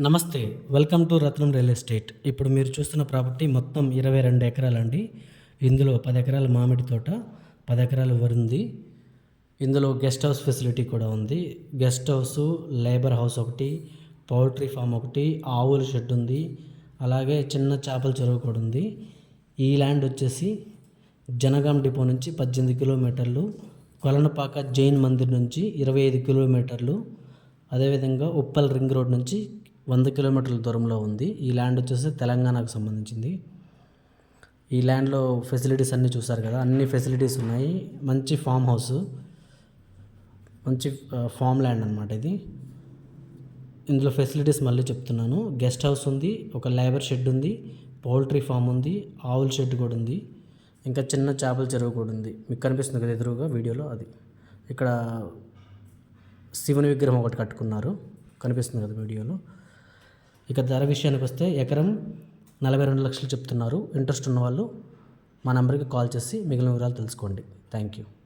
నమస్తే. Welcome to Ratnam real estate. ఇప్పుడు మీరు చూస్తున్న ప్రాపర్టీ మొత్తం 22 ఎకరాలండి. ఇందులో 10 ఎకరాల మామిడి తోట, 10 ఎకరాల వరి ఉంది. ఇందులో గెస్ట్ హౌస్ ఫెసిలిటీ కూడా ఉంది. గెస్ట్ హౌసు, లేబర్ హౌస్ ఒకటి, పౌల్ట్రీ ఫామ్ ఒకటి, ఆవుల షెడ్ ఉంది. అలాగే చిన్న చేపల చెరువు కూడా ఉంది. ఈ ల్యాండ్ వచ్చేసి జనగాం డిపో నుంచి 18 కిలోమీటర్లు, కొలనపాక జైన్ మందిర్ నుంచి 25 కిలోమీటర్లు, అదేవిధంగా ఉప్పల్ రింగ్ రోడ్ నుంచి 100 కిలోమీటర్ల దూరంలో ఉంది. ఈ ల్యాండ్ వచ్చేసి తెలంగాణకు సంబంధించింది. ఈ ల్యాండ్లో ఫెసిలిటీస్ అన్నీ చూసారు కదా, అన్ని ఫెసిలిటీస్ ఉన్నాయి. మంచి ఫామ్ హౌస్, మంచి ఫామ్ ల్యాండ్ అనమాట ఇది. ఇందులో ఫెసిలిటీస్ మళ్ళీ చెప్తున్నాను. గెస్ట్ హౌస్ ఉంది, ఒక లేబర్ షెడ్ ఉంది, పౌల్ట్రీ ఫామ్ ఉంది, ఆవుల షెడ్ కూడా ఉంది, ఇంకా చిన్న చేపల చెరువు కూడా ఉంది. మీకు కనిపిస్తుంది కదా ఎదురుగా వీడియోలో, అది. ఇక్కడ శివుని విగ్రహం ఒకటి కట్టుకున్నారు, కనిపిస్తుంది కదా వీడియోలో. ఇక ధర విషయానికి వస్తే ఎకరం 42 లక్షలు చెప్తున్నారు. ఇంట్రెస్ట్ ఉన్నవాళ్ళు మా నెంబర్కి కాల్ చేసి మిగిలిన వివరాలు తెలుసుకోండి. Thank you.